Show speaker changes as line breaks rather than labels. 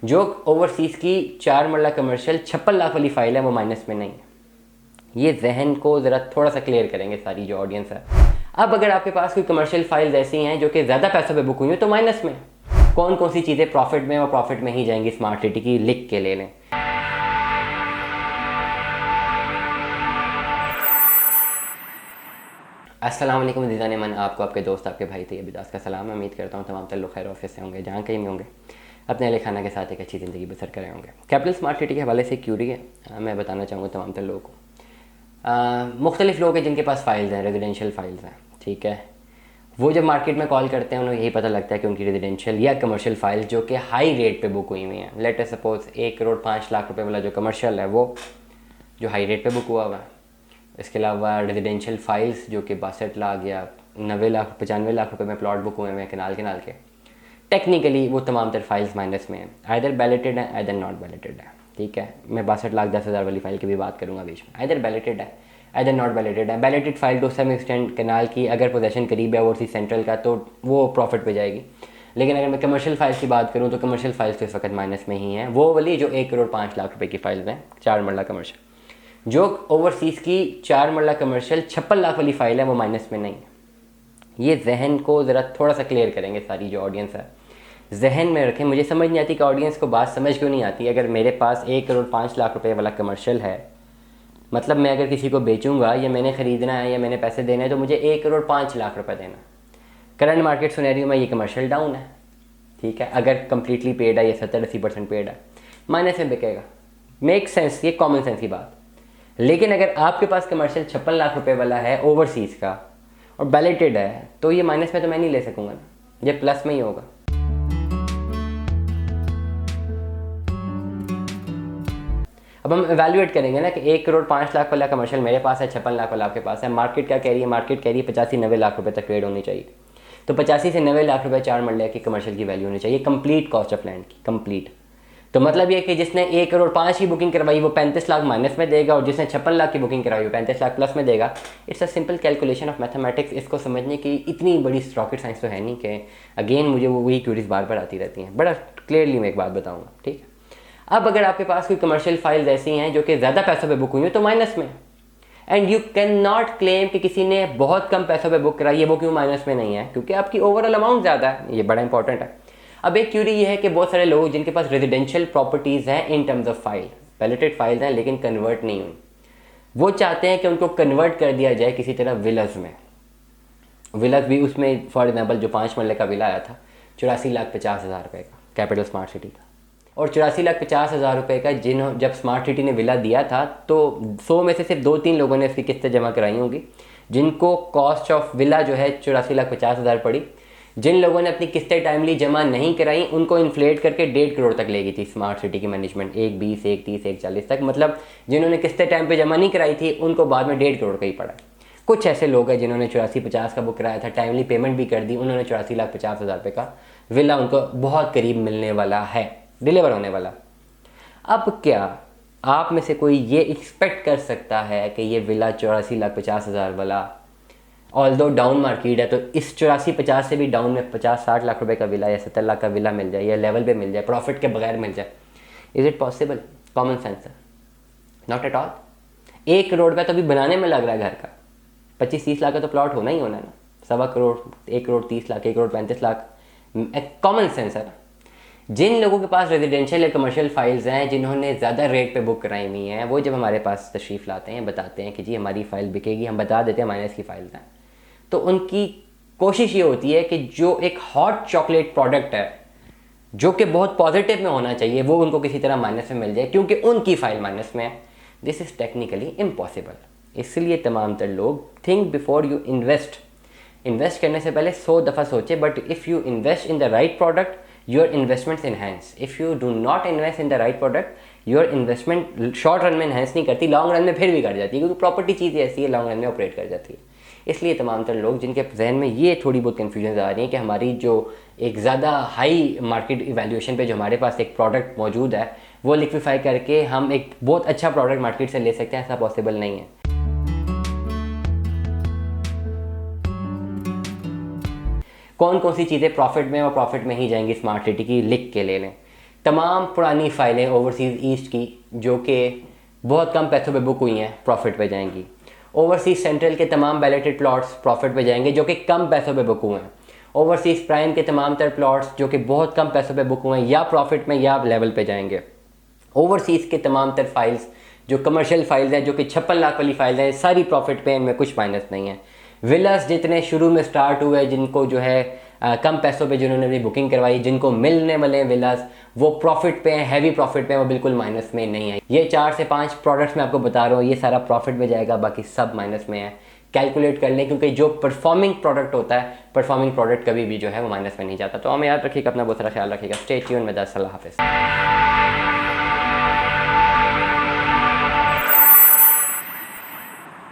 जो ओवरसीज़ की 4 मरला कमर्शियल 56 लाख वाली फ़ाइल है वो माइनस में नहीं है। ये जहन को ज़रा थोड़ा सा क्लियर करेंगे सारी जो ऑडियंस है। अब अगर आपके पास कोई कमर्शियल फाइल्स ऐसी हैं जो कि ज़्यादा पैसों पे बुक हुई हैं तो माइनस में। कौन कौन सी चीज़ें प्रॉफिट में और प्रॉफिट में ही जाएंगी स्मार्ट सिटी की, लिख के ले लें। अस्सलाम वालेकुम दीदान मन, आपको आपके दोस्त आपके भाई तैयब बिदास का सलाम। मैं उम्मीद करता हूँ तमाम लोग खैर ऑफिस से होंगे, जहाँ कहीं में होंगे, अपने अहले खाना के साथ एक अच्छी ज़िंदगी बसर कर रहे होंगे। कैपिटल स्मार्ट सिटी के हवाले से क्यूरी है, मैं बताना चाहूँगा तमाम लोगों को। मुख्तलिफ लोग हैं जिनके पास फ़ाइल्स हैं, रेजिडेंशियल फ़ाइल्स हैं, ठीक है। वो जब मार्केट में कॉल करते हैं उन्हें यही पता लगता है कि उनकी रेजिडेंशियल या कमर्शियल फाइल्स जो कि हाई रेट पे बुक हुई हुई हैं, let us suppose 1 crore 5 lakh रुपए वाला जो कमर्शियल है वो जो हाई रेट पे बुक हुआ हुआ है। इसके अलावा रेजिडेंशियल फाइल्स जो कि 62 लाख या 90 लाख 95 लाख रुपए में प्लॉट बुक हुए हैं कनाल के, टेक्निकली वो तमाम तर फाइल्स माइनस में हैं। आइदर बैलेटेड है आइदर नॉट बैलेटेड है, ठीक है। मैं 62 लाख 10,000 वाली फाइल की भी बात करूँगा बीच में। आइदर बैलेटेड है आइदर नॉट बैलेटेड है। Balloted file to some extent कनाल की अगर पोजेशन करीब है ओवरसीज सेंट्रल का तो वो प्रॉफिट पे जाएगी। लेकिन अगर मैं कमर्शियल फाइल्स की बात करूँ तो कमर्शियल फाइल्स तो इस वक्त माइनस में ही हैं। वो वाली जो 1 करोड़ 5 लाख रुपए की फाइल्स हैं 4 मरला कमर्शियल, जो ओवरसीज़ की 4 मरला कमर्शियल 56 लाख वाली फ़ाइल है वो माइनस में नहीं है। ये जहन को ज़रा थोड़ा सा क्लियर करेंगे सारी जो ऑडियंस है, जहन में रखें। मुझे समझ नहीं आती कि ऑडियंस को बात समझ क्यों नहीं आती। अगर मेरे पास 1 करोड़ 5 लाख रुपए वाला कमर्शियल है, मतलब मैं अगर किसी को बेचूंगा या मैंने ख़रीदना है या मैंने पैसे देने हैं तो मुझे 1 करोड़ 5 लाख रुपए देना। करंट मार्केट सिनेरियो में ये कमर्शियल डाउन है, ठीक है। अगर कंप्लीटली पेड है या 70-80% पेड है, माइनस में बिकेगा। मेक सेंस, ये कॉमन सेंस की बात। लेकिन अगर आपके पास कमर्शियल 56 लाख रुपए वाला है ओवरसीज़ का और बैलेटेड है तो ये माइनस में तो मैं नहीं ले सकूंगा ना, ये प्लस में ही होगा। अब हम एवेल्युएट करेंगे ना कि 1 करोड़ 5 लाख वाला कमर्शियल मेरे पास है, 56 लाख वाला आपके पास है। मार्केट क्या कह रही है? मार्केट कह रही है 85-90 लाख रुपए तक ट्रेड होनी चाहिए। तो 85 से 90 लाख रुपए 4 मरले की कमर्शियल की वैल्यू होनी चाहिए, कंप्लीट कॉस्ट ऑफ लैंड की, कंप्लीट। तो मतलब ये कि जिसने 1 करोड़ 5 की बुकिंग करवाई वो 35 लाख माइनस में देगा और जिसने 56 लाख की बुकिंग करवाई वो 35 लाख प्लस में देगा। It's a simple calculation of mathematics. इसको समझने की इतनी बड़ी रॉकेट साइंस तो है नहीं कि अगेन मुझे वो वही क्यूरीज बार बार आती रहती हैं। बड़ा क्लियरली मैं एक बात बताऊँगा, ठीक है। अब अगर आपके पास कोई कमर्शियल फाइल्स ऐसी हैं जो कि ज़्यादा पैसों पे बुक हुई हैं तो माइनस में, and you can not claim कि किसी ने बहुत कम पैसों पे बुक कराई है वो क्यों माइनस में नहीं है, क्योंकि आपकी ओवरऑल अमाउंट ज़्यादा है। ये बड़ा इंपॉर्टेंट है। अब एक क्यूरी ये है कि बहुत सारे लोग जिनके पास रेजिडेंशियल प्रॉपर्टीज़ हैं in terms of file, balloted files हैं लेकिन कन्वर्ट नहीं हुई, वो चाहते हैं कि उनको कन्वर्ट कर दिया जाए किसी तरह विलाज में। विलाज भी उसमें फॉर एग्जाम्पल जो 5 मरले का विला आया था 84,50,000 रुपये का कैपिटल स्मार्ट सिटी का, और 84,50,000 रुपये का जब स्मार्ट सिटी ने विला दिया था तो 100 में से सिर्फ 2-3 लोगों ने उसकी किस्तें जमा कराई होंगी, जिनको कॉस्ट ऑफ विला जो है 84,50,000 पड़ी। जिन लोगों ने अपनी किस्तें टाइमली जमा नहीं कराई उनको इन्फ्लेट करके 1.5 करोड़ तक ले गई थी स्मार्ट सिटी की मैनेजमेंट, 1.20, 1.30, 1.40 तक। मतलब जिन्होंने किस्तें टाइम पे जमा नहीं कराई थी उनको बाद में 1.5 करोड़ का ही पड़ा। कुछ ऐसे लोग हैं जिन्होंने 84-50 का बुक कराया था, टाइमली पेमेंट भी कर दी, उन्होंने 84,50,000 रुपये का विला उनको बहुत करीब मिलने वाला है, डिलीवर होने वाला। अब क्या आप में से कोई ये एक्सपेक्ट कर सकता है कि ये विला 84,50,000 वाला, ऑल्दो डाउन मार्केट है तो इस 84-50 से भी डाउन में 50-60 लाख रुपए का विला या 70 लाख का विला मिल जाए या लेवल पे मिल जाए, प्रॉफिट के बगैर मिल जाए? Is it possible? Common sense है, नॉट एट ऑल। 1 करोड़ का तो अभी बनाने में लग रहा है घर का, 25-30 लाख का तो प्लॉट होना ही होना है ना। 1.25 करोड़, 1 करोड़ 30 लाख, 1 करोड़ 35 लाख, कॉमन सेंस है ना। जिन लोगों के पास रेजिडेंशियल या कमर्शियल फाइल्स हैं जिन्होंने ज़्यादा रेट पे बुक कराई हुई हैं, वो जब हमारे पास तशरीफ़ लाते हैं बताते हैं कि जी हमारी फ़ाइल बिकेगी, हम बता देते हैं माइनस की फाइल्स हैं, तो उनकी कोशिश ये होती है कि जो एक हॉट चॉकलेट प्रोडक्ट है जो कि बहुत पॉजिटिव में होना चाहिए वो उनको किसी तरह माइनस में मिल जाए क्योंकि उनकी फ़ाइल माइनस में है। This is technically impossible. इसलिए तमाम तर लोग थिंक बिफोर यू इन्वेस्ट करने से पहले 100 दफ़ा सोचे। But if you invest in the right product your investments enhance. If you do not invest in the right product your investment short run में इन्हेंस नहीं करती, लॉन्ग रन में फिर भी कर जाती है, क्योंकि प्रॉपर्टी चीज़ ऐसी है लॉन्ग रन में ऑपरेट कर जाती है। इसलिए तमाम तर लोग जिनके जहन में ये थोड़ी बहुत कन्फ्यूजन आ रही है कि हमारी जो एक ज़्यादा हाई मार्केट इवैल्यूएशन पे जो हमारे पास एक प्रोडक्ट मौजूद है वो लिक्विफाई करके हम एक बहुत अच्छा प्रोडक्ट मार्केट से ले सकते हैं, ऐसा पॉसिबल नहीं है। कौन कौन सी चीज़ें प्रॉफिट में और प्रॉफिट में ही जाएंगी स्मार्ट सिटी की, लिख के ले लें। तमाम पुरानी फाइलें ओवरसीज़ ईस्ट की जो कि बहुत कम पैसों पे बुक हुई हैं प्रॉफिट पे जाएंगी। ओवरसीज़ सेंट्रल के तमाम बैलेटेड प्लॉट्स प्रॉफिट पे जाएंगे जो कि कम पैसों पे बुक हुए हैं। ओवरसीज़ प्राइम के तमाम तर प्लॉट्स जो कि बहुत कम पैसों पे बुक हुए हैं या प्रॉफिट में या लेवल पे जाएंगे। ओवरसीज़ के तमाम तर फाइल्स जो कमर्शियल फाइल्स हैं जो कि 56 लाख वाली फाइल्स हैं सारी प्रॉफिट पे, इनमें कुछ माइनस नहीं है। विलास जितने शुरू में स्टार्ट हुए जिनको जो है कम पैसों पे जिन्होंने भी बुकिंग करवाई, जिनको मिलने वाले हैं विलास, वो प्रॉफिट पे हैं, हैवी प्रॉफिट पे हैं, वो बिल्कुल माइनस में नहीं है। ये 4 से 5 प्रोडक्ट्स मैं आपको बता रहा हूँ, ये सारा प्रॉफिट में जाएगा, बाकी सब माइनस में है। कैलकुलेट कर लें, क्योंकि जो परफॉर्मिंग प्रोडक्ट होता है, परफॉर्मिंग प्रोडक्ट कभी भी जो है वो माइनस में नहीं जाता। तो हमें याद रखिएगा, अपना बहुत सारा ख्याल रखिएगा। Stay tune with us. अल्लाह हाफिज़।